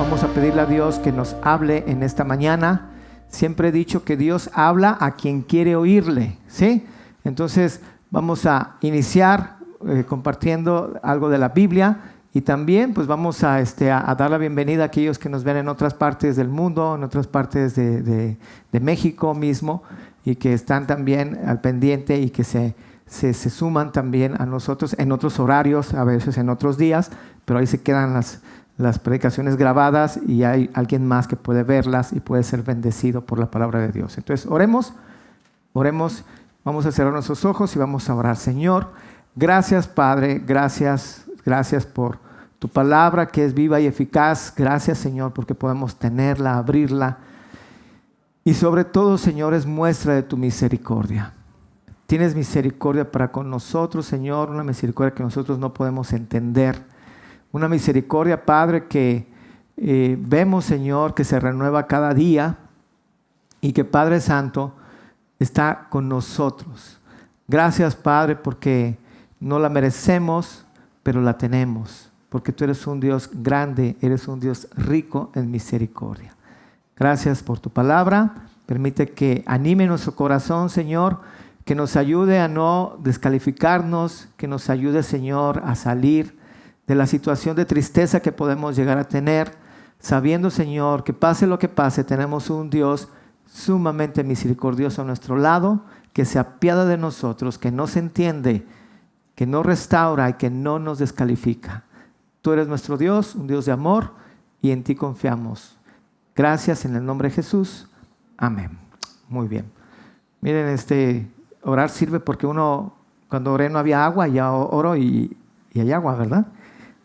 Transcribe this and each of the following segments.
Vamos a pedirle a Dios que nos hable en esta mañana. Siempre he dicho que Dios habla a quien quiere oírle, ¿sí? Entonces vamos a iniciar compartiendo algo de la Biblia y también pues vamos a dar la bienvenida a aquellos que nos ven en otras partes del mundo, en otras partes de México mismo, y que están también al pendiente y que se suman también a nosotros en otros horarios, a veces en otros días, pero ahí se quedan las predicaciones grabadas y hay alguien más que puede verlas y puede ser bendecido por la palabra de Dios. Entonces oremos, vamos a cerrar nuestros ojos y vamos a orar. Señor, gracias Padre, gracias por tu palabra que es viva y eficaz. Gracias Señor porque podemos tenerla, abrirla, y sobre todo Señor es muestra de tu misericordia. Tienes misericordia para con nosotros, Señor, una misericordia que nosotros no podemos entender. Una misericordia, Padre, que vemos, Señor, que se renueva cada día y que, Padre Santo, está con nosotros. Gracias, Padre, porque no la merecemos, pero la tenemos. Porque tú eres un Dios grande, eres un Dios rico en misericordia. Gracias por tu palabra. Permite que anime nuestro corazón, Señor, que nos ayude a no descalificarnos, que nos ayude, Señor, a salir de la situación de tristeza que podemos llegar a tener, sabiendo, Señor, que pase lo que pase, tenemos un Dios sumamente misericordioso a nuestro lado, que se apiada de nosotros, que nos entiende, que nos restaura y que no nos descalifica. Tú eres nuestro Dios, un Dios de amor, y en ti confiamos. Gracias en el nombre de Jesús. Amén. Muy bien. Miren, orar sirve porque uno, cuando oré no había agua, ya oro y hay agua, ¿verdad?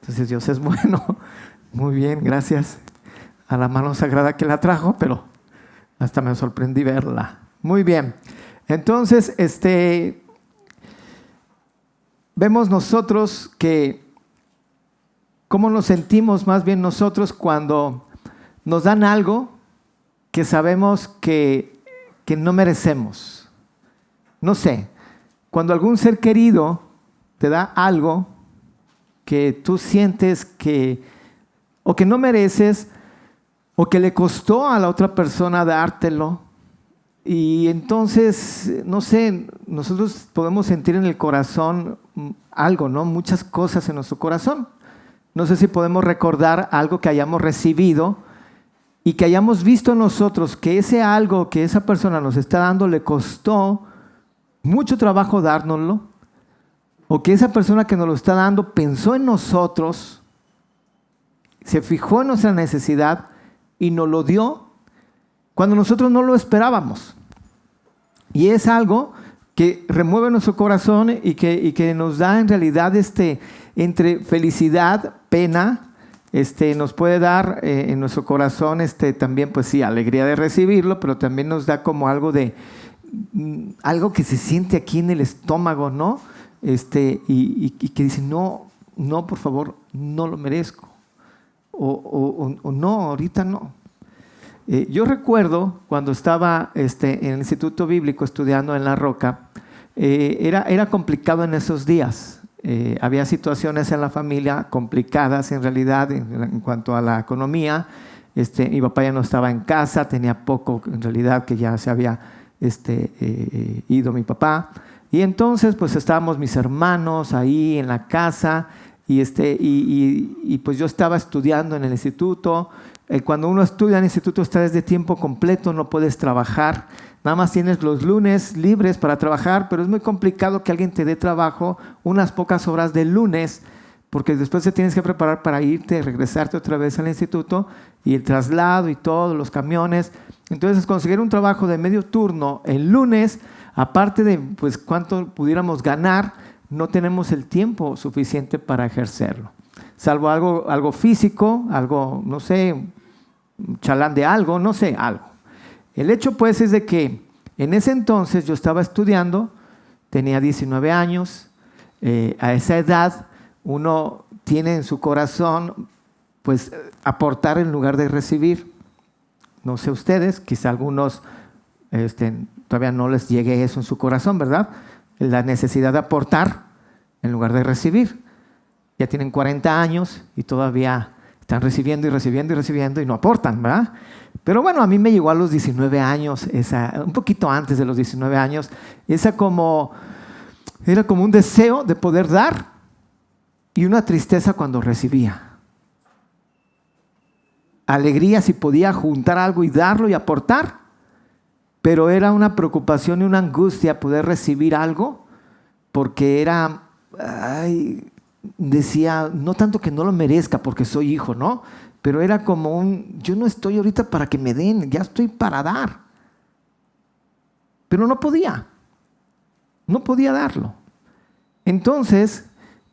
Entonces Dios es bueno. Muy bien, gracias a la mano sagrada que la trajo, pero hasta me sorprendí verla. Muy bien. Entonces, vemos nosotros que cómo nos sentimos más bien nosotros cuando nos dan algo que sabemos que no merecemos. No sé, cuando algún ser querido te da algo que tú sientes que o que no mereces o que le costó a la otra persona dártelo, y entonces, no sé, nosotros podemos sentir en el corazón algo, ¿no? Muchas cosas en nuestro corazón. No sé si podemos recordar algo que hayamos recibido y que hayamos visto nosotros que ese algo que esa persona nos está dando le costó mucho trabajo dárnoslo, o que esa persona que nos lo está dando pensó en nosotros, se fijó en nuestra necesidad y nos lo dio cuando nosotros no lo esperábamos. Y es algo que remueve nuestro corazón y que nos da en realidad entre felicidad, pena, nos puede dar en nuestro corazón también, pues sí, alegría de recibirlo, pero también nos da como algo algo que se siente aquí en el estómago, ¿no? Y que dice, no, por favor, no lo merezco. O no, ahorita no. Yo recuerdo cuando estaba en el Instituto Bíblico estudiando en La Roca, era complicado en esos días. Había situaciones en la familia complicadas en realidad en cuanto a la economía. Mi papá ya no estaba en casa, tenía poco en realidad que ya se había ido mi papá. Y entonces pues estábamos mis hermanos ahí en la casa y pues yo estaba estudiando en el instituto. Cuando uno estudia en el instituto está desde tiempo completo, no puedes trabajar, nada más tienes los lunes libres para trabajar, pero es muy complicado que alguien te dé trabajo unas pocas horas del lunes, porque después te tienes que preparar para irte, regresarte otra vez al instituto, y el traslado y todos los camiones. Entonces conseguir un trabajo de medio turno el lunes, aparte de pues cuánto pudiéramos ganar, no tenemos el tiempo suficiente para ejercerlo. Salvo algo físico, algo, no sé, chalán de algo, no sé, algo. El hecho pues es de que en ese entonces yo estaba estudiando, tenía 19 años, a esa edad uno tiene en su corazón pues aportar en lugar de recibir. No sé ustedes, quizá algunos todavía no les llegue eso en su corazón, ¿verdad? La necesidad de aportar en lugar de recibir. Ya tienen 40 años y todavía Están recibiendo y recibiendo y recibiendo y no aportan, ¿verdad? Pero bueno, a mí me llegó a los 19 años, un poquito antes de los 19 años, era como un deseo de poder dar y una tristeza cuando recibía. Alegría si podía juntar algo y darlo y aportar, pero era una preocupación y una angustia poder recibir algo porque decía, no tanto que no lo merezca porque soy hijo, ¿no? Pero era como yo no estoy ahorita para que me den, ya estoy para dar. Pero no podía darlo. Entonces,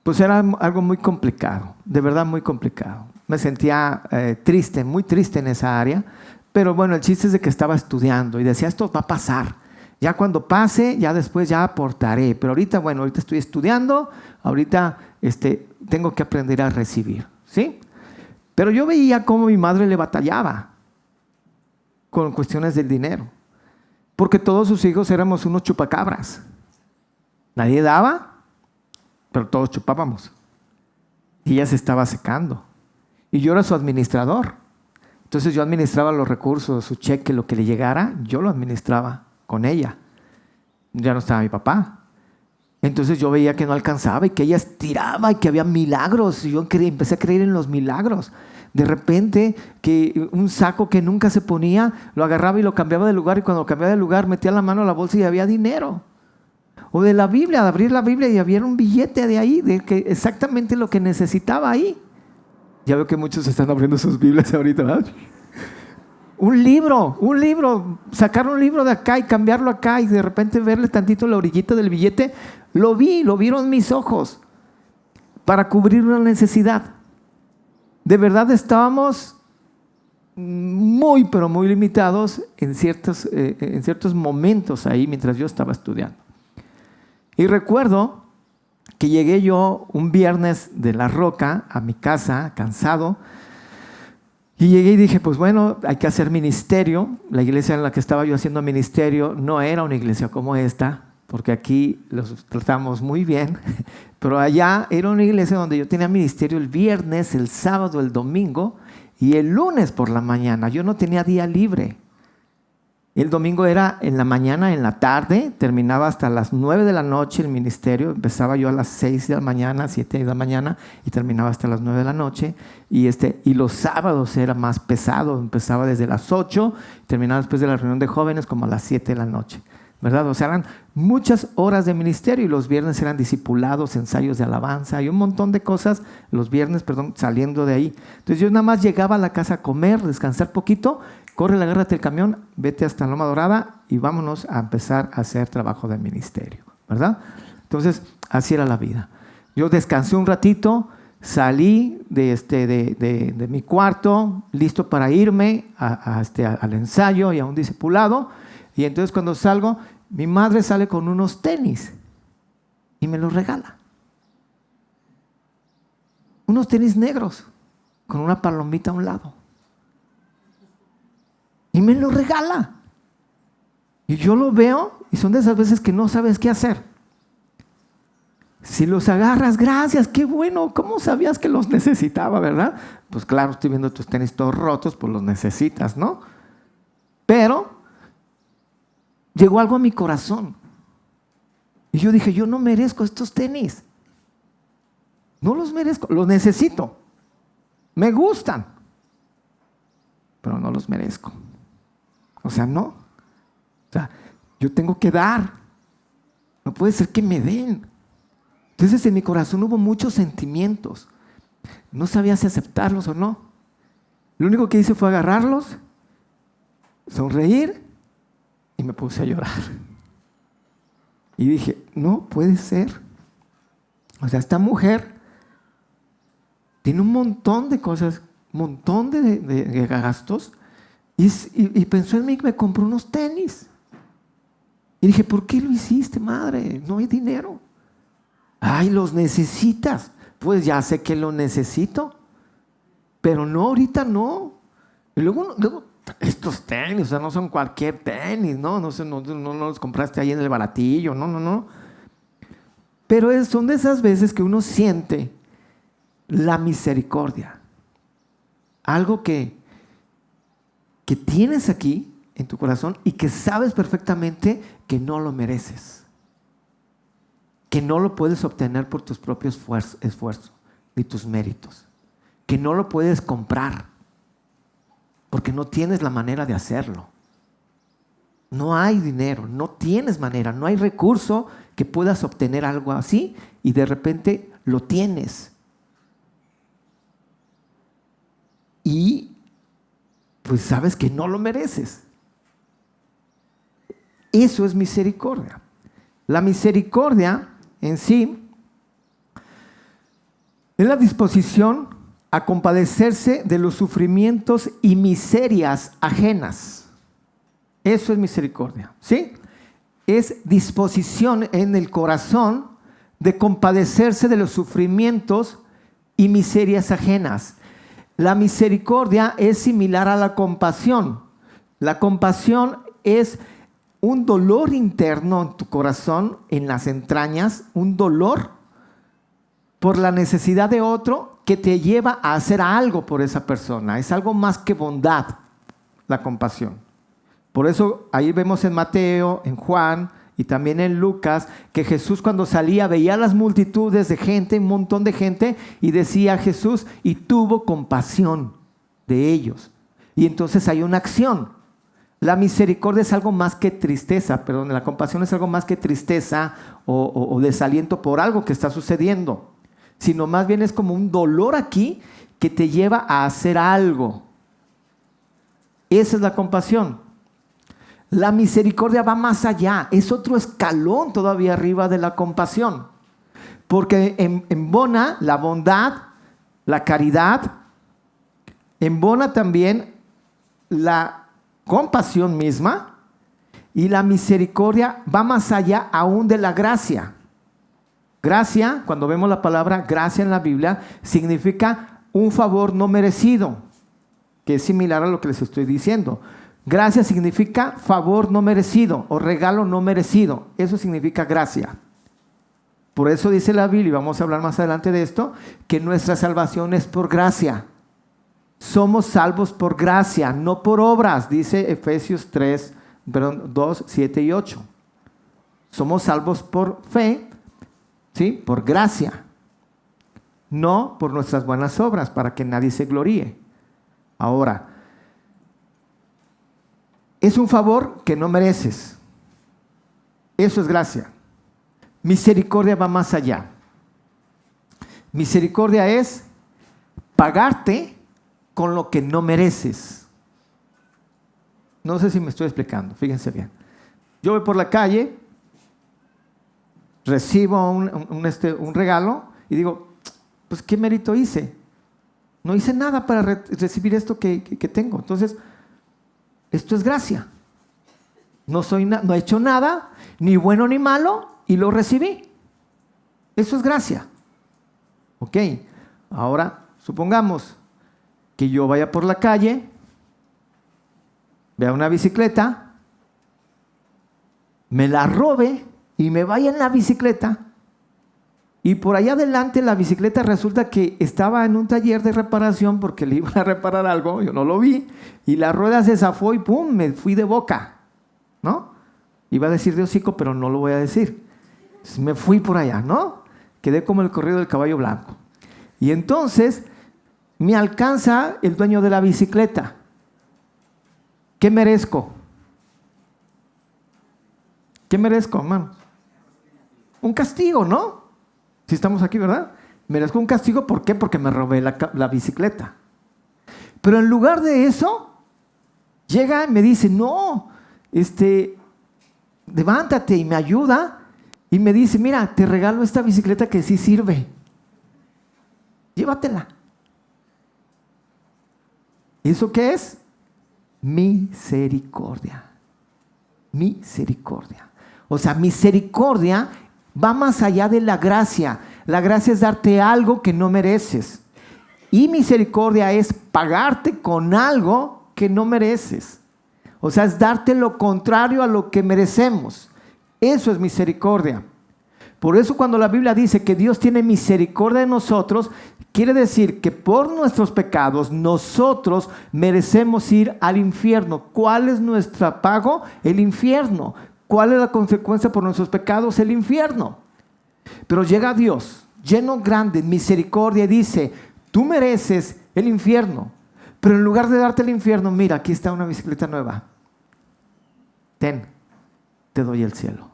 pues era algo muy complicado, de verdad muy complicado. Me sentía triste, muy triste en esa área, pero bueno, el chiste es de que estaba estudiando y decía, esto va a pasar. Ya cuando pase, ya después ya aportaré. Pero ahorita estoy estudiando, ahorita tengo que aprender a recibir, ¿sí? Pero yo veía cómo mi madre le batallaba con cuestiones del dinero, porque todos sus hijos éramos unos chupacabras. Nadie daba, pero todos chupábamos. Y ella se estaba secando. Y yo era su administrador. Entonces yo administraba los recursos, su cheque, lo que le llegara, yo lo administraba con ella. Ya no estaba mi papá. Entonces yo veía que no alcanzaba y que ella estiraba y que había milagros. Y yo empecé a creer en los milagros. De repente, que un saco que nunca se ponía, lo agarraba y lo cambiaba de lugar. Y cuando lo cambiaba de lugar, metía la mano a la bolsa y había dinero. O de la Biblia, de abrir la Biblia y había un billete de ahí, de que exactamente lo que necesitaba ahí. Ya veo que muchos están abriendo sus Biblias ahorita, ¿verdad? Un libro, sacar un libro de acá y cambiarlo acá y de repente verle tantito la orillita del billete. Lo vieron mis ojos para cubrir una necesidad. De verdad estábamos muy, pero muy limitados en ciertos momentos ahí mientras yo estaba estudiando. Y recuerdo que llegué yo un viernes de La Roca a mi casa, cansado, y llegué y dije, pues bueno, hay que hacer ministerio. La iglesia en la que estaba yo haciendo ministerio no era una iglesia como esta, porque aquí los tratamos muy bien, pero allá era una iglesia donde yo tenía ministerio el viernes, el sábado, el domingo y el lunes por la mañana. Yo no tenía día libre. El domingo era en la mañana, en la tarde, terminaba hasta las 9 de la noche el ministerio, empezaba yo a las 6 de la mañana, 7 de la mañana y terminaba hasta las 9 de la noche. Y los sábados era más pesado, empezaba desde las 8 y terminaba después de la reunión de jóvenes como a las 7 de la noche, ¿verdad? O sea, eran muchas horas de ministerio y los viernes eran discipulados, ensayos de alabanza y un montón de cosas, los viernes, saliendo de ahí. Entonces yo nada más llegaba a la casa a comer, descansar poquito. Corre, agárrate el camión, vete hasta Loma Dorada y vámonos a empezar a hacer trabajo de ministerio, ¿verdad? Entonces, así era la vida. Yo descansé un ratito, salí de mi cuarto, listo para irme al ensayo y a un discipulado. Y entonces cuando salgo, mi madre sale con unos tenis y me los regala. Unos tenis negros con una palomita a un lado. Y me lo regala. Y yo lo veo y son de esas veces que no sabes qué hacer. Si los agarras, gracias, qué bueno. ¿Cómo sabías que los necesitaba, verdad? Pues claro, estoy viendo tus tenis todos rotos, pues los necesitas, ¿no? Pero llegó algo a mi corazón. Y yo dije, yo no merezco estos tenis. No los merezco, los necesito. Me gustan, pero no los merezco. O sea, no. O sea, yo tengo que dar. No puede ser que me den. Entonces en mi corazón hubo muchos sentimientos. No sabía si aceptarlos o no. Lo único que hice fue agarrarlos, sonreír y me puse a llorar. Y dije, no puede ser. O sea, esta mujer tiene un montón de cosas, un montón de gastos. Y pensó en mí que me compró unos tenis. Y dije, ¿por qué lo hiciste, madre? No hay dinero. Ay, los necesitas. Pues ya sé que lo necesito, pero no, ahorita no. Y luego estos tenis, o sea, no son cualquier tenis, no los compraste ahí en el baratillo, no. Pero son de esas veces que uno siente la misericordia. algo que tienes aquí en tu corazón y que sabes perfectamente que no lo mereces, que no lo puedes obtener por tus propios esfuerzos ni tus méritos, que no lo puedes comprar porque no tienes la manera de hacerlo. No hay dinero, no tienes manera, no hay recurso que puedas obtener algo así y de repente lo tienes. Y pues sabes que no lo mereces. Eso es misericordia. La misericordia en sí es la disposición a compadecerse de los sufrimientos y miserias ajenas. Eso es misericordia, ¿sí? Es disposición en el corazón de compadecerse de los sufrimientos y miserias ajenas. La misericordia es similar a la compasión. La compasión es un dolor interno en tu corazón, en las entrañas, un dolor por la necesidad de otro que te lleva a hacer algo por esa persona. Es algo más que bondad, la compasión. Por eso ahí vemos en Mateo, en Juan y también en Lucas que Jesús cuando salía veía las multitudes de gente, un montón de gente, y decía Jesús, y tuvo compasión de ellos. Y entonces hay una acción. La misericordia es algo más que tristeza, perdón, la compasión es algo más que tristeza o desaliento por algo que está sucediendo, sino más bien es como un dolor aquí que te lleva a hacer algo. Esa es la compasión. La misericordia va más allá, es otro escalón todavía arriba de la compasión, porque embona la bondad, la caridad, embona también la compasión misma, y la misericordia va más allá aún de la gracia. Gracia, cuando vemos la palabra gracia en la Biblia, significa un favor no merecido, que es similar a lo que les estoy diciendo. Gracia significa favor no merecido o regalo no merecido. Eso significa gracia. Por eso dice la Biblia, y vamos a hablar más adelante de esto, que nuestra salvación es por gracia. Somos salvos por gracia, no por obras, dice Efesios 2, 7 y 8. Somos salvos por fe, ¿sí? Por gracia, no por nuestras buenas obras, para que nadie se gloríe. Ahora, es un favor que no mereces. Eso es gracia. Misericordia va más allá. Misericordia es pagarte con lo que no mereces. No sé si me estoy explicando, fíjense bien. Yo voy por la calle, recibo un regalo y digo, pues ¿qué mérito hice? No hice nada para recibir esto que tengo. Entonces, esto es gracia. No he hecho nada, ni bueno ni malo, y lo recibí. Eso es gracia. Ok, ahora supongamos que yo vaya por la calle, vea una bicicleta, me la robe y me vaya en la bicicleta, y por allá adelante la bicicleta resulta que estaba en un taller de reparación porque le iban a reparar algo, yo no lo vi, y la rueda se zafó y ¡pum!, me fui de boca, ¿no? Iba a decir de hocico, pero no lo voy a decir. Me fui por allá, ¿no? Quedé como el corrido del caballo blanco. Y entonces me alcanza el dueño de la bicicleta. ¿Qué merezco? ¿Qué merezco, hermanos? Un castigo, ¿no? Si estamos aquí, ¿verdad? Merezco un castigo, ¿por qué? Porque me robé la bicicleta. Pero en lugar de eso, llega y me dice, no, levántate, y me ayuda, y me dice, mira, te regalo esta bicicleta que sí sirve. Llévatela. ¿Eso qué es? Misericordia. Misericordia. O sea, misericordia va más allá de la gracia. La gracia es darte algo que no mereces. Y misericordia es pagarte con algo que no mereces. O sea, es darte lo contrario a lo que merecemos. Eso es misericordia. Por eso cuando la Biblia dice que Dios tiene misericordia de nosotros, quiere decir que por nuestros pecados nosotros merecemos ir al infierno. ¿Cuál es nuestro pago? El infierno. ¿Cuál es la consecuencia por nuestros pecados? El infierno. Pero llega Dios, lleno grande en misericordia, y dice, tú mereces el infierno, pero en lugar de darte el infierno, mira, aquí está una bicicleta nueva. Ten, te doy el cielo.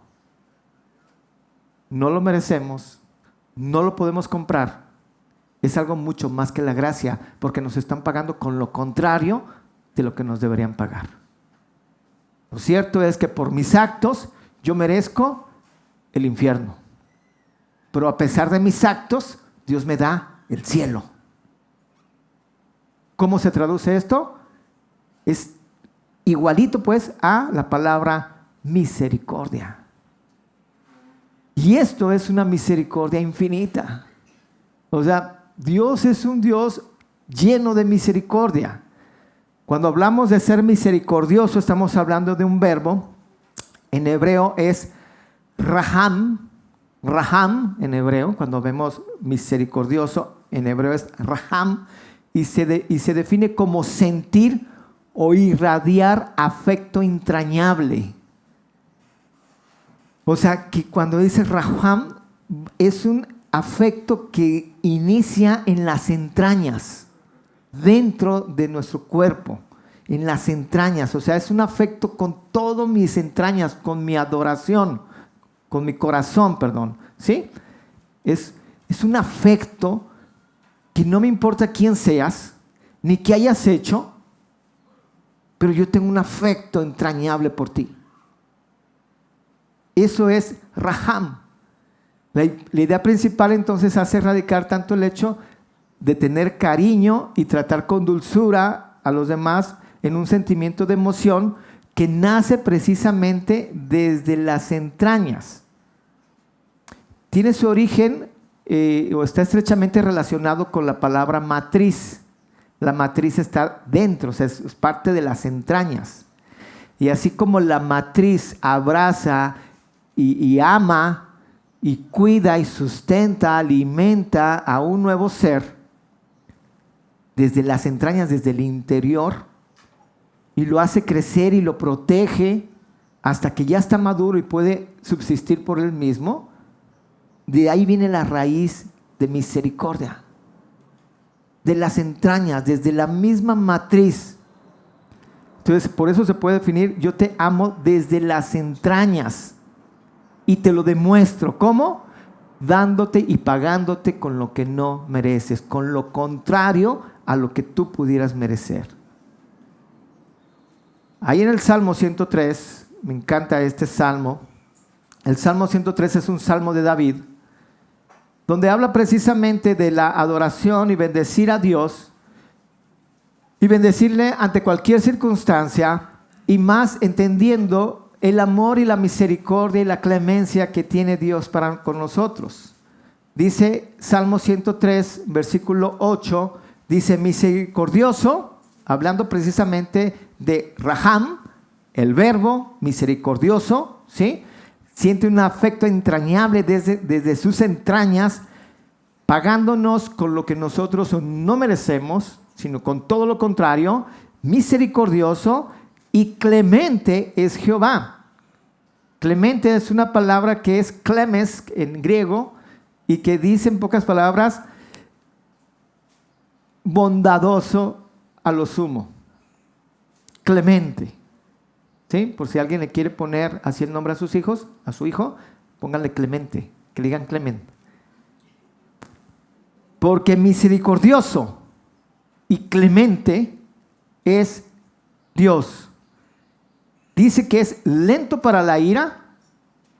No lo merecemos, no lo podemos comprar. Es algo mucho más que la gracia, porque nos están pagando con lo contrario de lo que nos deberían pagar. Lo cierto es que por mis actos yo merezco el infierno, pero a pesar de mis actos, Dios me da el cielo. ¿Cómo se traduce esto? Es igualito pues a la palabra misericordia. Y esto es una misericordia infinita. O sea, Dios es un Dios lleno de misericordia. Cuando hablamos de ser misericordioso, estamos hablando de un verbo. En hebreo es raham. Raham en hebreo, cuando vemos misericordioso, en hebreo es raham, y se define como sentir o irradiar afecto entrañable. O sea, que cuando dice raham, es un afecto que inicia en las entrañas, dentro de nuestro cuerpo, en las entrañas. O sea, es un afecto con todas mis entrañas, con mi adoración, con mi corazón, perdón, ¿sí? Es un afecto que no me importa quién seas, ni qué hayas hecho, pero yo tengo un afecto entrañable por ti. Eso es raham. La idea principal entonces hace radicar tanto el hecho de tener cariño y tratar con dulzura a los demás en un sentimiento de emoción que nace precisamente desde las entrañas. Tiene su origen o está estrechamente relacionado con la palabra matriz. La matriz está dentro, o sea, es parte de las entrañas. Y así como la matriz abraza y ama y cuida y sustenta, alimenta a un nuevo ser desde las entrañas, desde el interior, y lo hace crecer y lo protege hasta que ya está maduro y puede subsistir por él mismo. De ahí viene la raíz de misericordia, de las entrañas, desde la misma matriz. Entonces, por eso se puede definir, yo te amo desde las entrañas y te lo demuestro. ¿Cómo? Dándote y pagándote con lo que no mereces, con lo contrario a lo que tú pudieras merecer. Ahí en el Salmo 103, me encanta este salmo. El Salmo 103 es un salmo de David, donde habla precisamente de la adoración y bendecir a Dios y bendecirle ante cualquier circunstancia, y más entendiendo el amor y la misericordia y la clemencia que tiene Dios para con nosotros. Dice Salmo 103, versículo 8, dice misericordioso, hablando precisamente de raham, el verbo misericordioso, ¿sí? Siente un afecto entrañable desde sus entrañas, pagándonos con lo que nosotros no merecemos, sino con todo lo contrario. Misericordioso y clemente es Jehová. Clemente es una palabra que es klemes en griego y que dice en pocas palabras bondadoso a lo sumo. Clemente. ¿Sí? Por si alguien le quiere poner así el nombre a sus hijos, a su hijo, pónganle Clemente, que le digan Clemente. Porque misericordioso y clemente es Dios. Dice que es lento para la ira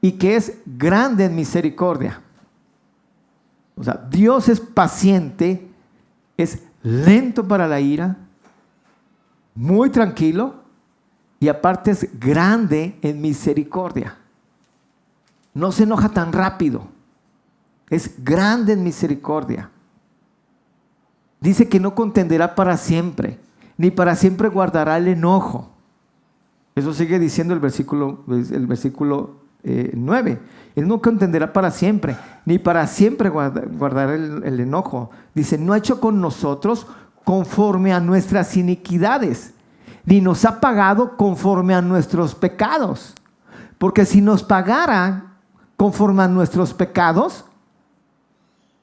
y que es grande en misericordia. O sea, Dios es paciente, es lento para la ira, muy tranquilo, y aparte es grande en misericordia. No se enoja tan rápido. Es grande en misericordia. Dice que no contenderá para siempre, ni para siempre guardará el enojo. Eso sigue diciendo el versículo 9. Él no contenderá para siempre, ni para siempre guardará el enojo. Dice, no ha hecho con nosotros conforme a nuestras iniquidades, ni nos ha pagado conforme a nuestros pecados. Porque si nos pagara conforme a nuestros pecados,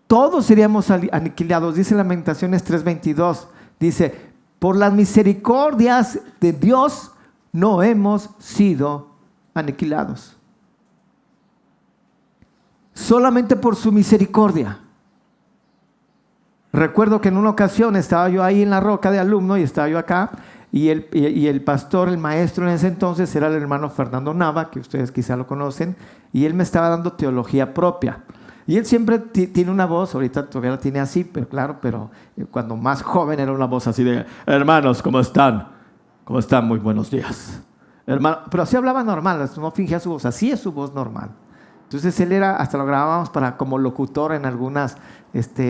todos seríamos aniquilados. Dice Lamentaciones 3:22. Dice, por las misericordias de Dios no hemos sido aniquilados. Solamente por su misericordia. Recuerdo que en una ocasión estaba yo ahí en la roca de alumno y estaba yo acá, y el pastor, el maestro en ese entonces era el hermano Fernando Nava, que ustedes quizá lo conocen, y él me estaba dando teología propia. Y él siempre tiene una voz, ahorita todavía la tiene así, pero claro, pero cuando más joven era una voz así de, hermanos, ¿cómo están? ¿Cómo están? Muy buenos días. Hermano, pero así hablaba normal, no fingía su voz, así es su voz normal. Entonces él era, hasta lo grabábamos como locutor en algunas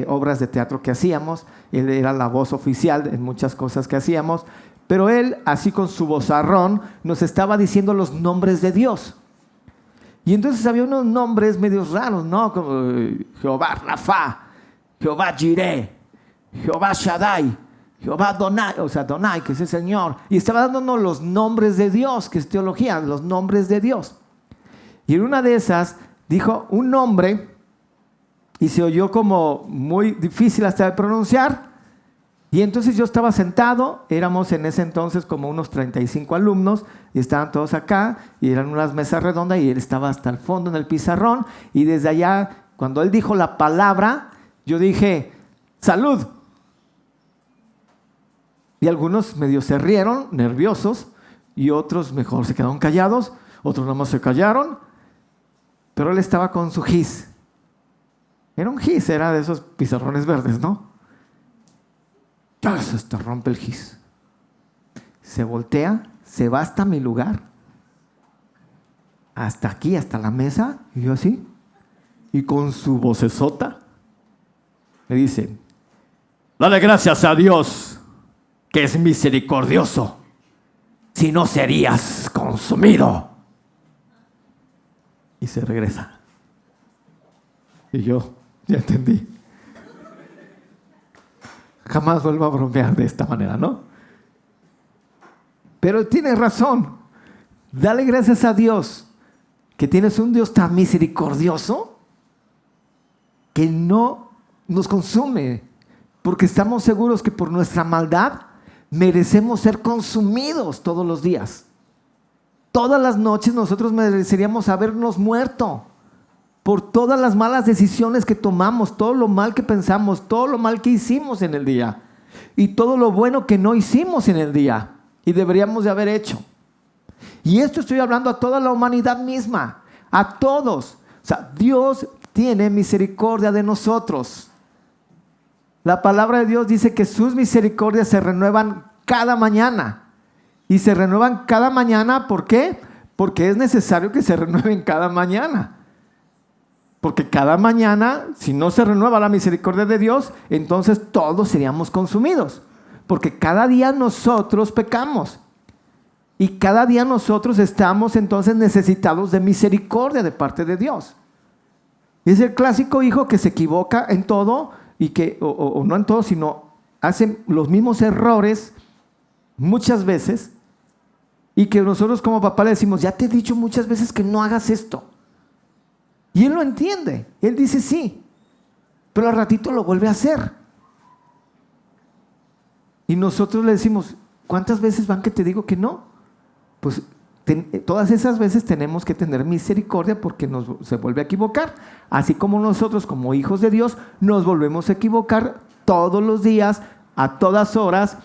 obras de teatro que hacíamos. Él era la voz oficial en muchas cosas que hacíamos. Pero él, así con su vozarrón, nos estaba diciendo los nombres de Dios. Y entonces había unos nombres medio raros, ¿no? Como Jehová Rafa, Jehová Jireh, Jehová Shaddai, Jehová Donai, o sea, Donai, que es el Señor. Y estaba dándonos los nombres de Dios, que es teología, los nombres de Dios. Y en una de esas dijo un nombre y se oyó como muy difícil hasta de pronunciar. Y entonces yo estaba sentado, éramos en ese entonces como unos 35 alumnos y estaban todos acá y eran unas mesas redondas y él estaba hasta el fondo en el pizarrón, y desde allá, cuando él dijo la palabra, yo dije, salud. Y algunos medio se rieron, nerviosos, y otros mejor se quedaron callados, otros nomás se callaron, pero él estaba con su gis. Era un gis, era de esos pizarrones verdes, ¿no? Ya se rompe el gis. Se voltea, se va hasta mi lugar, hasta aquí, hasta la mesa, y yo así, y con su vocesota me dice, dale gracias a Dios que es misericordioso, si no serías consumido. Y se regresa. Y yo, ya entendí. Jamás vuelvo a bromear de esta manera, ¿no? Pero tienes razón. Dale gracias a Dios que tienes un Dios tan misericordioso que no nos consume, porque estamos seguros que por nuestra maldad merecemos ser consumidos todos los días. Todas las noches nosotros mereceríamos habernos muerto por todas las malas decisiones que tomamos, todo lo mal que pensamos, todo lo mal que hicimos en el día y todo lo bueno que no hicimos en el día y deberíamos de haber hecho. Y esto estoy hablando a toda la humanidad misma, a todos. O sea, Dios tiene misericordia de nosotros. La palabra de Dios dice que sus misericordias se renuevan cada mañana. Y se renuevan cada mañana, ¿por qué? Porque es necesario que se renueven cada mañana. Porque cada mañana, si no se renueva la misericordia de Dios, entonces todos seríamos consumidos. Porque cada día nosotros pecamos. Y cada día nosotros estamos entonces necesitados de misericordia de parte de Dios. Es el clásico hijo que se equivoca en todo y que, o no en todo, sino hace los mismos errores muchas veces, y que nosotros como papá le decimos, ya te he dicho muchas veces que no hagas esto. Y él lo entiende, él dice sí, pero al ratito lo vuelve a hacer. Y nosotros le decimos, ¿cuántas veces van que te digo que no? Pues todas esas veces tenemos que tener misericordia porque se vuelve a equivocar. Así como nosotros como hijos de Dios nos volvemos a equivocar todos los días, a todas horas,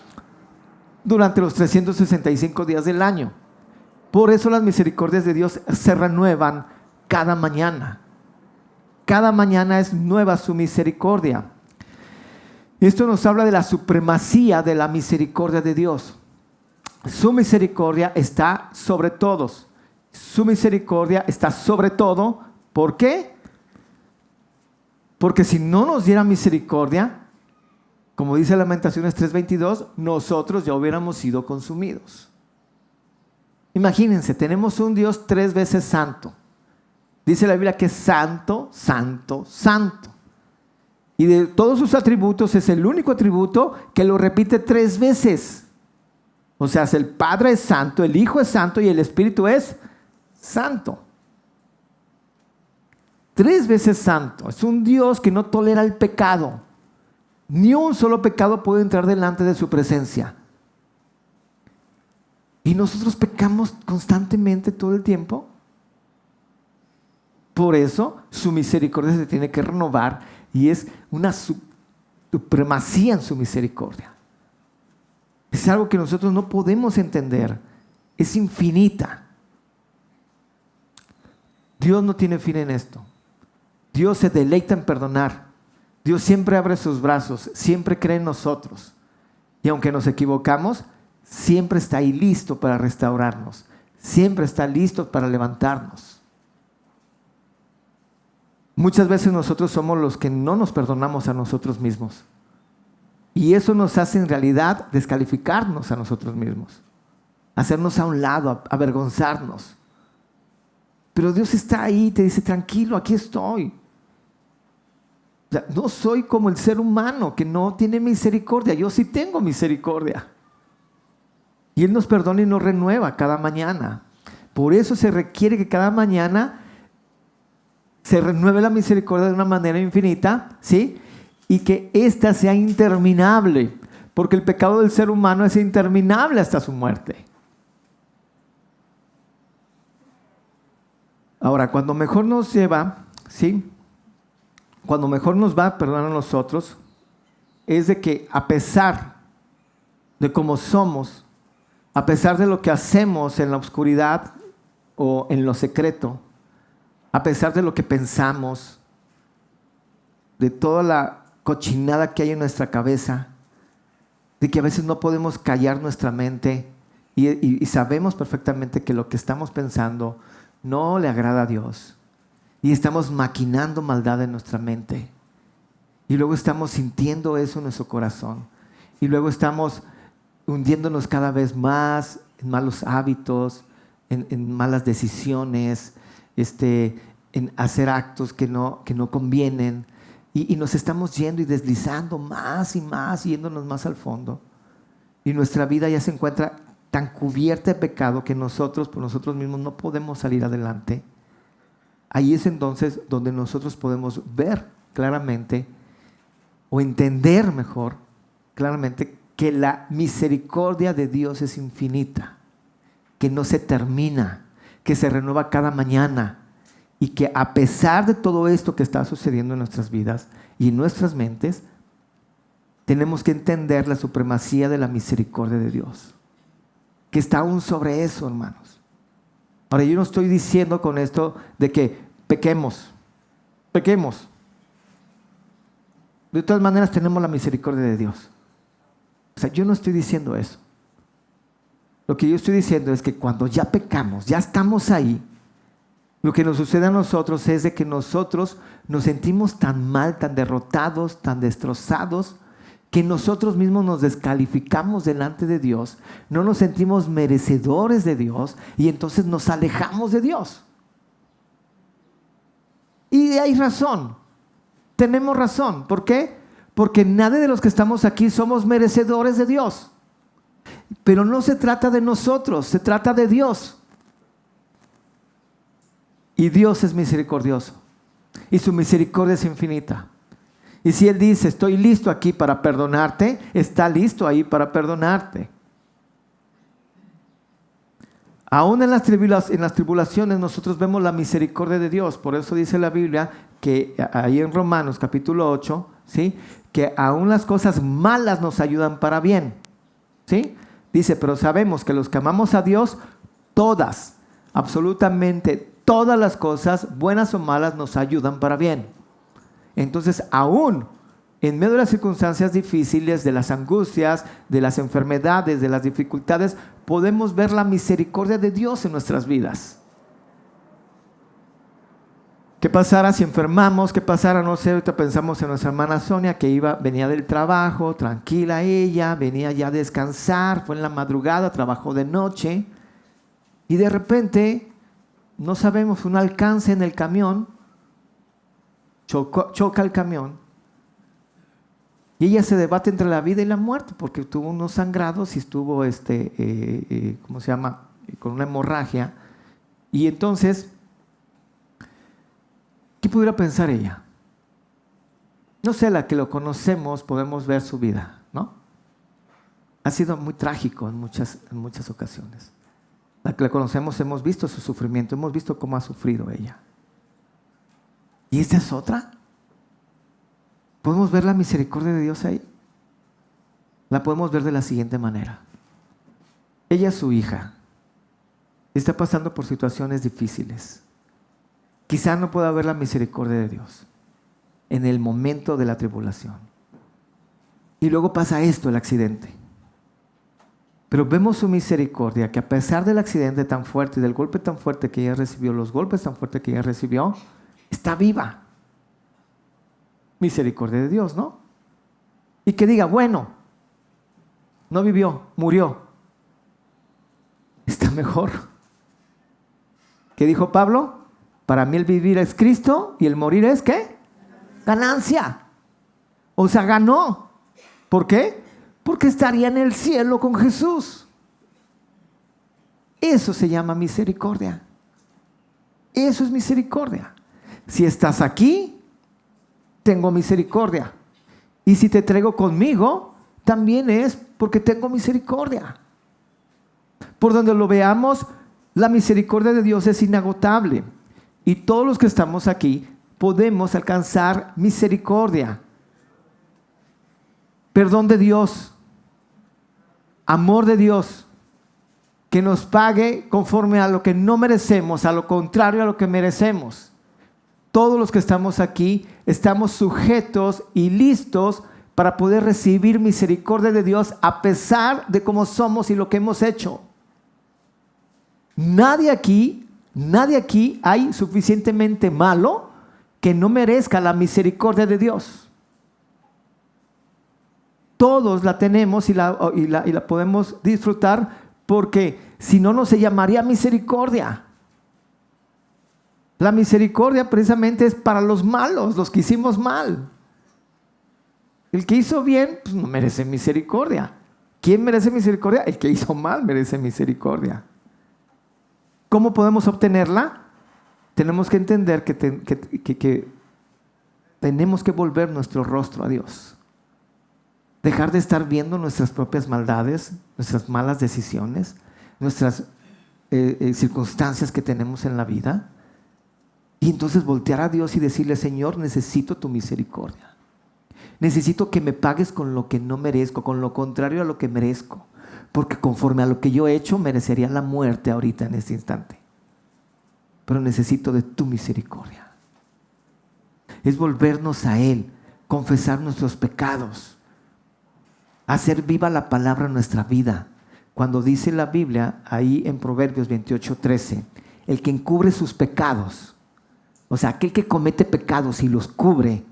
durante los 365 días del año. Por eso las misericordias de Dios se renuevan cada mañana. Cada mañana es nueva su misericordia. Esto nos habla de la supremacía de la misericordia de Dios. Su misericordia está sobre todos. Su misericordia está sobre todo. ¿Por qué? Porque si no nos diera misericordia, como dice Lamentaciones 3:22, nosotros ya hubiéramos sido consumidos. Imagínense, tenemos un Dios 3 veces santo, Dice la Biblia que es santo, santo, santo. Y de todos sus atributos es el único atributo que lo repite 3 veces. O sea, el Padre es santo, el Hijo es santo y el Espíritu es santo. 3 veces santo. Es un Dios que no tolera el pecado. Ni un solo pecado puede entrar delante de su presencia. Y nosotros pecamos constantemente todo el tiempo. Por eso su misericordia se tiene que renovar y es una supremacía en su misericordia. Es algo que nosotros no podemos entender. Es infinita. Dios no tiene fin en esto. Dios se deleita en perdonar. Dios siempre abre sus brazos, siempre cree en nosotros. Y aunque nos equivocamos, siempre está ahí listo para restaurarnos. Siempre está listo para levantarnos. Muchas veces nosotros somos los que no nos perdonamos a nosotros mismos. Y eso nos hace en realidad descalificarnos a nosotros mismos. Hacernos a un lado, avergonzarnos. Pero Dios está ahí y te dice, tranquilo, aquí estoy. O sea, no soy como el ser humano que no tiene misericordia. Yo sí tengo misericordia. Y Él nos perdona y nos renueva cada mañana. Por eso se requiere que cada mañana se renueve la misericordia de una manera infinita, ¿sí? Y que ésta sea interminable, porque el pecado del ser humano es interminable hasta su muerte. Ahora, cuando mejor nos lleva, ¿sí? Cuando mejor nos va a perdonar a nosotros, es de que a pesar de cómo somos, a pesar de lo que hacemos en la oscuridad o en lo secreto, a pesar de lo que pensamos, de toda la cochinada que hay en nuestra cabeza, de que a veces no podemos callar nuestra mente y sabemos perfectamente que lo que estamos pensando no le agrada a Dios y estamos maquinando maldad en nuestra mente y luego estamos sintiendo eso en nuestro corazón y luego estamos hundiéndonos cada vez más en malos hábitos, en malas decisiones, en hacer actos que no convienen y nos estamos yendo y deslizando más y más, yéndonos más al fondo y nuestra vida ya se encuentra tan cubierta de pecado que nosotros por nosotros mismos no podemos salir adelante. Ahí es entonces donde nosotros podemos ver claramente o entender mejor claramente que la misericordia de Dios es infinita, que no se termina, que se renueva cada mañana y que a pesar de todo esto que está sucediendo en nuestras vidas y en nuestras mentes, tenemos que entender la supremacía de la misericordia de Dios, que está aún sobre eso, hermanos. Ahora, yo no estoy diciendo con esto de que pequemos. De todas maneras tenemos la misericordia de Dios. O sea, yo no estoy diciendo eso. Lo que yo estoy diciendo es que cuando ya pecamos, ya estamos ahí, lo que nos sucede a nosotros es de que nosotros nos sentimos tan mal, tan derrotados, tan destrozados, que nosotros mismos nos descalificamos delante de Dios, no nos sentimos merecedores de Dios y entonces nos alejamos de Dios. Y hay razón, tenemos razón. ¿Por qué? Porque nadie de los que estamos aquí somos merecedores de Dios. Pero no se trata de nosotros, se trata de Dios. Y Dios es misericordioso. Y su misericordia es infinita. Y si Él dice, estoy listo aquí para perdonarte, está listo ahí para perdonarte. Aún en las tribulaciones nosotros vemos la misericordia de Dios. Por eso dice la Biblia que ahí en Romanos capítulo 8, ¿sí? Que aún las cosas malas nos ayudan para bien. ¿Sí? Dice, pero sabemos que los que amamos a Dios, todas, absolutamente todas las cosas, buenas o malas, nos ayudan para bien. Entonces, aún en medio de las circunstancias difíciles, de las angustias, de las enfermedades, de las dificultades, podemos ver la misericordia de Dios en nuestras vidas. ¿Qué pasara si enfermamos? ¿Qué pasara? No sé, ahorita pensamos en nuestra hermana Sonia que venía del trabajo, tranquila ella, venía ya a descansar, fue en la madrugada, trabajó de noche y de repente no sabemos, un alcance en el camión, choca el camión, y ella se debate entre la vida y la muerte, porque tuvo unos sangrados y estuvo, ¿cómo se llama?, con una hemorragia. Y entonces, ¿qué pudiera pensar ella? No sé, la que lo conocemos podemos ver su vida, ¿no? Ha sido muy trágico en muchas ocasiones. La que la conocemos hemos visto su sufrimiento, hemos visto cómo ha sufrido ella. ¿Y esta es otra? ¿Podemos ver la misericordia de Dios ahí? La podemos ver de la siguiente manera. Ella es su hija. Está pasando por situaciones difíciles. Quizá no pueda ver la misericordia de Dios en el momento de la tribulación. Y luego pasa esto, el accidente. Pero vemos su misericordia, que a pesar del accidente tan fuerte y del golpe tan fuerte que ella recibió, los golpes tan fuertes que ella recibió, está viva. Misericordia de Dios, ¿no? Y que diga, bueno, no vivió, murió. Está mejor. ¿Qué dijo Pablo? Para mí el vivir es Cristo y el morir es ¿qué? Ganancia. O sea, ganó. ¿Por qué? Porque estaría en el cielo con Jesús. Eso se llama misericordia. Eso es misericordia. Si estás aquí, tengo misericordia. Y si te traigo conmigo, también es porque tengo misericordia. Por donde lo veamos, la misericordia de Dios es inagotable. Y todos los que estamos aquí podemos alcanzar misericordia. Perdón de Dios. Amor de Dios. Que nos pague conforme a lo que no merecemos, a lo contrario a lo que merecemos. Todos los que estamos aquí estamos sujetos y listos para poder recibir misericordia de Dios a pesar de cómo somos y lo que hemos hecho. Nadie aquí hay suficientemente malo que no merezca la misericordia de Dios. Todos la tenemos y la podemos disfrutar, porque si no, no se llamaría misericordia. La misericordia precisamente es para los malos, los que hicimos mal. El que hizo bien, pues no merece misericordia. ¿Quién merece misericordia? El que hizo mal merece misericordia. ¿Cómo podemos obtenerla? Tenemos que entender que tenemos que volver nuestro rostro a Dios. Dejar de estar viendo nuestras propias maldades, nuestras malas decisiones, nuestras circunstancias que tenemos en la vida. Y entonces voltear a Dios y decirle, Señor, necesito tu misericordia. Necesito que me pagues con lo que no merezco, con lo contrario a lo que merezco. Porque conforme a lo que yo he hecho, merecería la muerte ahorita en este instante. Pero necesito de tu misericordia. Es volvernos a Él, confesar nuestros pecados, hacer viva la palabra en nuestra vida. Cuando dice la Biblia, ahí en Proverbios 28:13, el que encubre sus pecados, o sea, aquel que comete pecados y los cubre,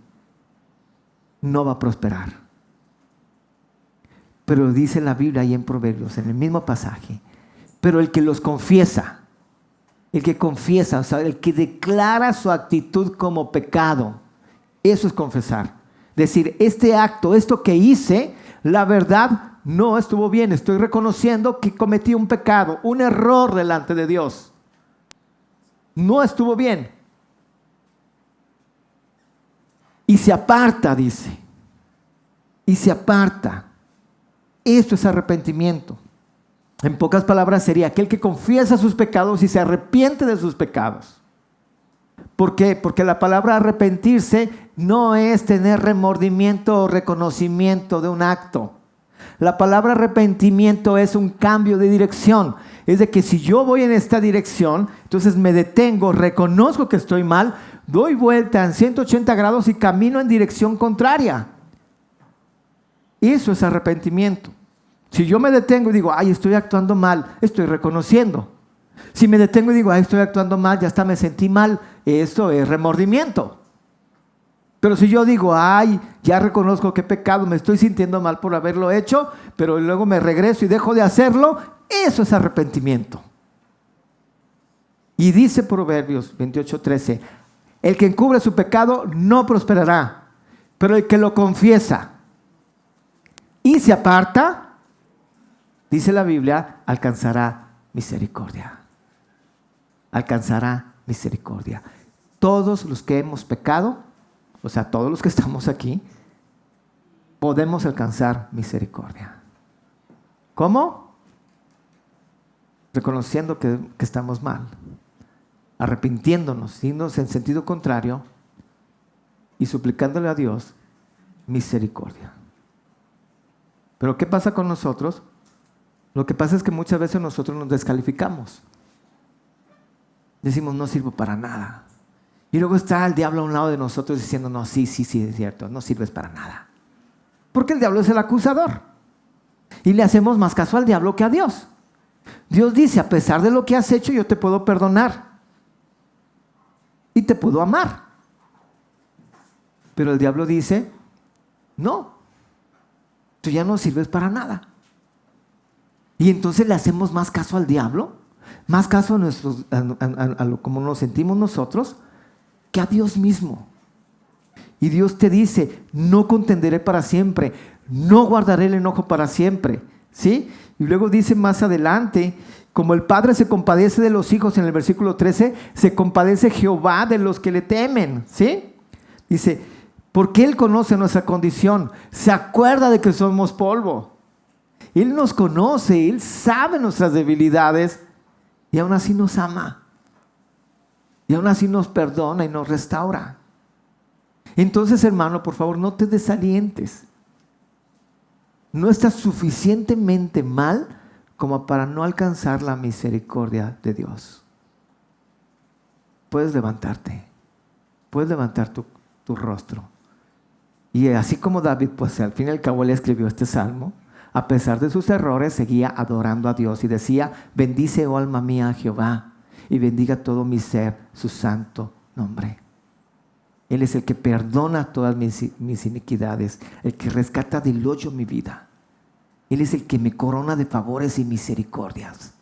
no va a prosperar. Pero dice la Biblia ahí en Proverbios, en el mismo pasaje, pero el que los confiesa, o sea, el que declara su actitud como pecado, eso es confesar. Decir, este acto, esto que hice, la verdad no estuvo bien. Estoy reconociendo que cometí un pecado, un error delante de Dios. No estuvo bien. Y se aparta, dice. Y se aparta. Esto es arrepentimiento. En pocas palabras sería aquel que confiesa sus pecados y se arrepiente de sus pecados. ¿Por qué? Porque la palabra arrepentirse no es tener remordimiento o reconocimiento de un acto. La palabra arrepentimiento es un cambio de dirección. Es de que si yo voy en esta dirección, entonces me detengo, reconozco que estoy mal, doy vuelta en 180 grados y camino en dirección contraria. Eso es arrepentimiento. Si yo me detengo y digo, ay, estoy actuando mal, estoy reconociendo. Si me detengo y digo, ay, estoy actuando mal, ya hasta me sentí mal, eso es remordimiento. Pero si yo digo, ay, ya reconozco que he pecado, me estoy sintiendo mal por haberlo hecho, pero luego me regreso y dejo de hacerlo, eso es arrepentimiento. Y dice Proverbios 28:13, el que encubre su pecado no prosperará, pero el que lo confiesa y se aparta, dice la Biblia, alcanzará misericordia. Alcanzará misericordia. Todos los que hemos pecado, o sea, todos los que estamos aquí, podemos alcanzar misericordia. ¿Cómo? Reconociendo que estamos mal, arrepintiéndonos, yéndonos en sentido contrario y suplicándole a Dios misericordia. Pero ¿qué pasa con nosotros? Lo que pasa es que muchas veces nosotros nos descalificamos. Decimos, no sirvo para nada. Y luego está el diablo a un lado de nosotros diciendo, no, sí, es cierto, no sirves para nada. Porque el diablo es el acusador. Y le hacemos más caso al diablo que a Dios. Dios dice, a pesar de lo que has hecho, yo te puedo perdonar. Y te puedo amar. Pero el diablo dice, no, tú ya no sirves para nada. Y entonces le hacemos más caso al diablo, más caso a lo como nos sentimos nosotros, que a Dios mismo. Y Dios te dice, no contenderé para siempre, no guardaré el enojo para siempre. ¿Sí? Y luego dice más adelante, como el Padre se compadece de los hijos, en el versículo 13, se compadece Jehová de los que le temen. ¿Sí? Dice, porque Él conoce nuestra condición, se acuerda de que somos polvo. Él nos conoce, Él sabe nuestras debilidades y aún así nos ama. Y aún así nos perdona y nos restaura. Entonces, hermano, por favor, no te desalientes. No estás suficientemente mal como para no alcanzar la misericordia de Dios. Puedes levantarte. Puedes levantar tu rostro. Y así como David, pues al fin y al cabo le escribió este salmo, a pesar de sus errores, seguía adorando a Dios y decía, bendice, oh alma mía, a Jehová, y bendiga todo mi ser su santo nombre. Él es el que perdona todas mis iniquidades, el que rescata del hoyo mi vida. Él es el que me corona de favores y misericordias.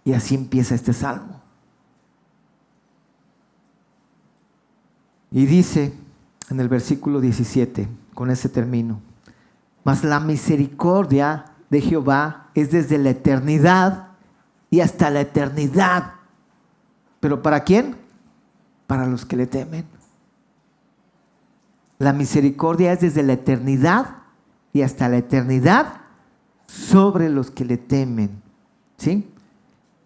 Y así empieza este salmo. Y dice en el versículo 17, con ese termino, mas la misericordia de Jehová es desde la eternidad y hasta la eternidad. ¿Pero para quién? Para los que le temen. La misericordia es desde la eternidad y hasta la eternidad sobre los que le temen. ¿Sí?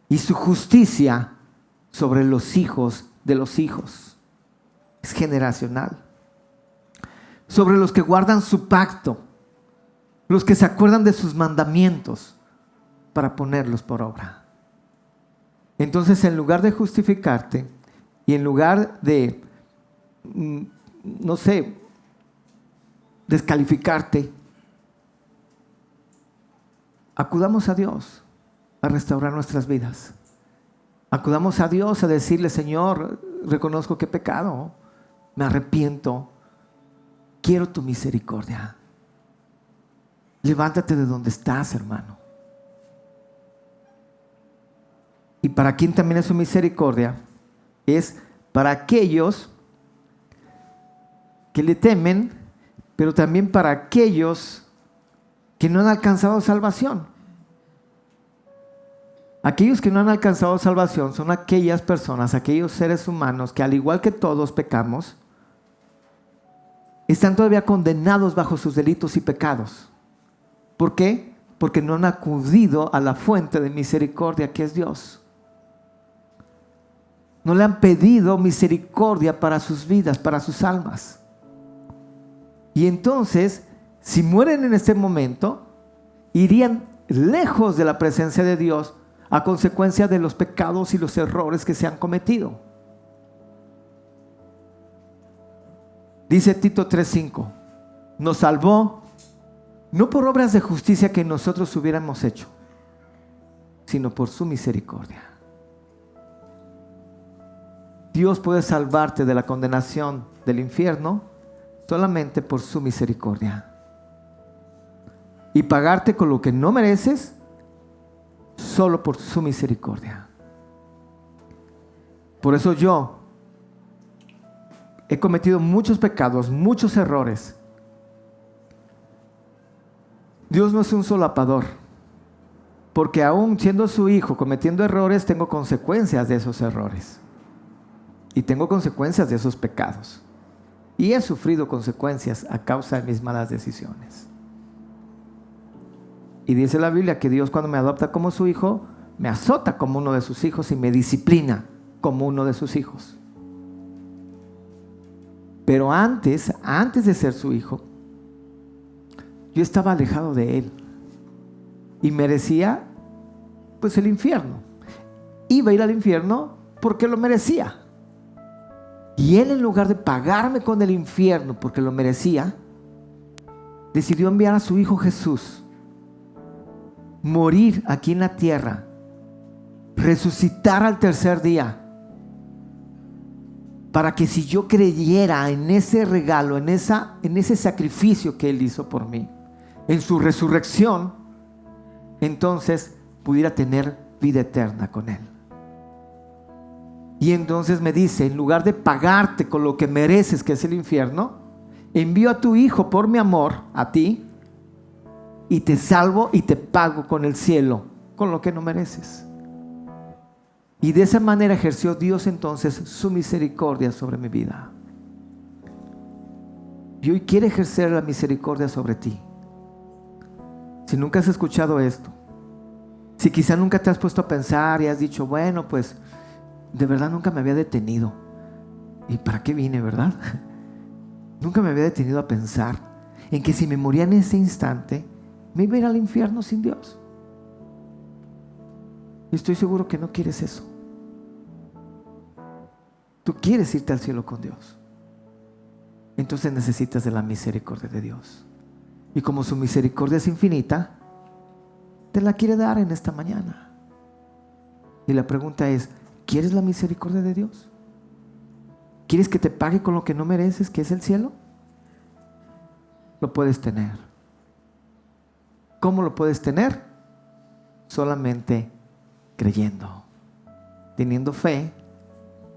Y su justicia sobre los hijos de los hijos. Es generacional. Sobre los que guardan su pacto, los que se acuerdan de sus mandamientos para ponerlos por obra. Entonces, en lugar de justificarte y en lugar de, no sé, descalificarte, acudamos a Dios a restaurar nuestras vidas. Acudamos a Dios a decirle, Señor, reconozco que he pecado, me arrepiento, quiero tu misericordia. Levántate de donde estás, hermano. Y para quien también es su misericordia, es para aquellos que le temen, pero también para aquellos que no han alcanzado salvación. Aquellos que no han alcanzado salvación son aquellas personas, aquellos seres humanos que al igual que todos pecamos, están todavía condenados bajo sus delitos y pecados. ¿Por qué? Porque no han acudido a la fuente de misericordia que es Dios. No le han pedido misericordia para sus vidas, para sus almas. Y entonces, si mueren en este momento, irían lejos de la presencia de Dios a consecuencia de los pecados y los errores que se han cometido. Dice Tito 3:5, nos salvó no por obras de justicia que nosotros hubiéramos hecho, sino por su misericordia. Dios puede salvarte de la condenación del infierno solamente por su misericordia. Y pagarte con lo que no mereces solo por su misericordia. Por eso yo he cometido muchos pecados, muchos errores. Dios no es un solapador, porque aún siendo su hijo, cometiendo errores, tengo consecuencias de esos errores. Y tengo consecuencias de esos pecados. Y he sufrido consecuencias a causa de mis malas decisiones. Y dice la Biblia que Dios, cuando me adopta como su hijo, me azota como uno de sus hijos y me disciplina como uno de sus hijos. Pero antes de ser su hijo, yo estaba alejado de Él y merecía pues el infierno. Iba a ir al infierno porque lo merecía. Y Él, en lugar de pagarme con el infierno porque lo merecía, decidió enviar a su hijo Jesús, morir aquí en la tierra, resucitar al tercer día, para que si yo creyera en ese regalo, en ese sacrificio que Él hizo por mí, en su resurrección, entonces pudiera tener vida eterna con Él. Y entonces me dice, en lugar de pagarte con lo que mereces, que es el infierno, envío a tu hijo por mi amor a ti, y te salvo y te pago con el cielo, con lo que no mereces. Y de esa manera ejerció Dios entonces su misericordia sobre mi vida. Y hoy quiere ejercer la misericordia sobre ti. Si nunca has escuchado esto, si quizá nunca te has puesto a pensar y has dicho, bueno, pues de verdad nunca me había detenido. ¿Y para qué vine, verdad? Nunca me había detenido a pensar en que si me moría en ese instante, me iba a ir al infierno sin Dios. Y estoy seguro que no quieres eso. Tú quieres irte al cielo con Dios. Entonces necesitas de la misericordia de Dios. Y como su misericordia es infinita, te la quiere dar en esta mañana. Y la pregunta es, ¿quieres la misericordia de Dios? ¿Quieres que te pague con lo que no mereces, que es el cielo? Lo puedes tener. ¿Cómo lo puedes tener? Solamente creyendo, teniendo fe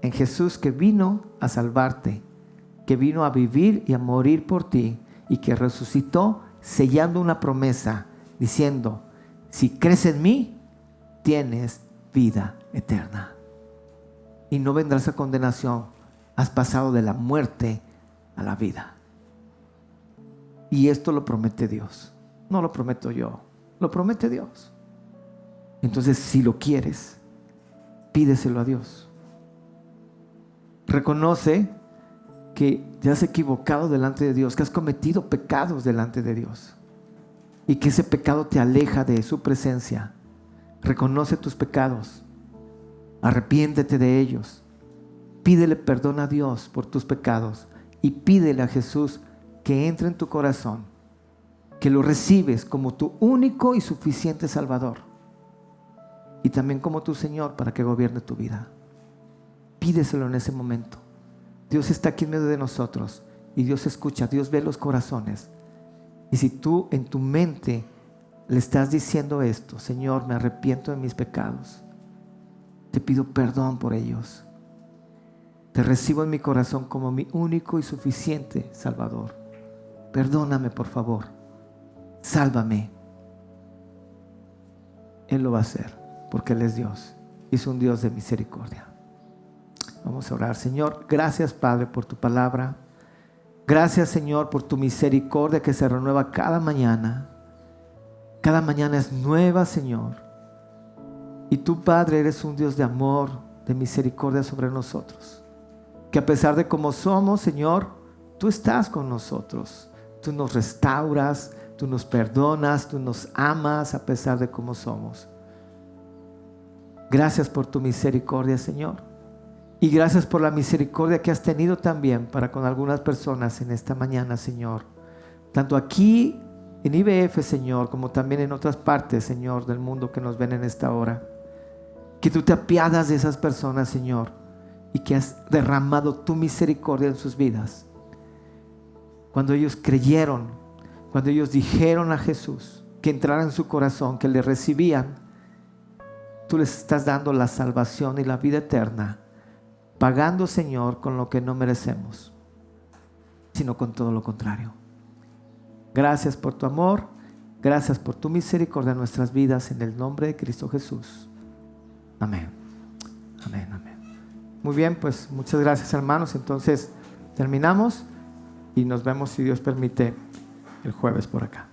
en Jesús, que vino a salvarte, que vino a vivir y a morir por ti, y que resucitó sellando una promesa diciendo, si crees en mí, tienes vida eterna y no vendrás a condenación. Has pasado de la muerte a la vida. Y esto lo promete Dios, no lo prometo yo, lo promete Dios. Entonces, si lo quieres, pídeselo a Dios. Reconoce que te has equivocado delante de Dios, que has cometido pecados delante de Dios y que ese pecado te aleja de su presencia. Reconoce tus pecados, arrepiéntete de ellos, pídele perdón a Dios por tus pecados y pídele a Jesús que entre en tu corazón, que lo recibes como tu único y suficiente Salvador y también como tu Señor para que gobierne tu vida. Pídeselo en ese momento. Dios está aquí en medio de nosotros y Dios escucha, Dios ve los corazones. Y si tú en tu mente le estás diciendo esto, Señor, me arrepiento de mis pecados, te pido perdón por ellos, te recibo en mi corazón como mi único y suficiente Salvador, perdóname por favor, sálvame. Él lo va a hacer porque Él es Dios, es un Dios de misericordia. Vamos a orar. Señor, gracias Padre por tu palabra. Gracias Señor por tu misericordia que se renueva cada mañana. Cada mañana es nueva, Señor. Y tú, Padre, eres un Dios de amor, de misericordia sobre nosotros. Que a pesar de cómo somos, Señor, tú estás con nosotros. Tú nos restauras, tú nos perdonas, tú nos amas a pesar de cómo somos. Gracias por tu misericordia, Señor. Y gracias por la misericordia que has tenido también para con algunas personas en esta mañana, Señor. Tanto aquí en IBF, Señor, como también en otras partes, Señor, del mundo que nos ven en esta hora. Que tú te apiadas de esas personas, Señor, y que has derramado tu misericordia en sus vidas. Cuando ellos creyeron, cuando ellos dijeron a Jesús que entrara en su corazón, que le recibían, tú les estás dando la salvación y la vida eterna pagando, Señor, con lo que no merecemos, sino con todo lo contrario. Gracias por tu amor, gracias por tu misericordia en nuestras vidas, en el nombre de Cristo Jesús. Amén. Amén, amén. Muy bien, pues muchas gracias, hermanos. Entonces terminamos y nos vemos, si Dios permite, el jueves por acá.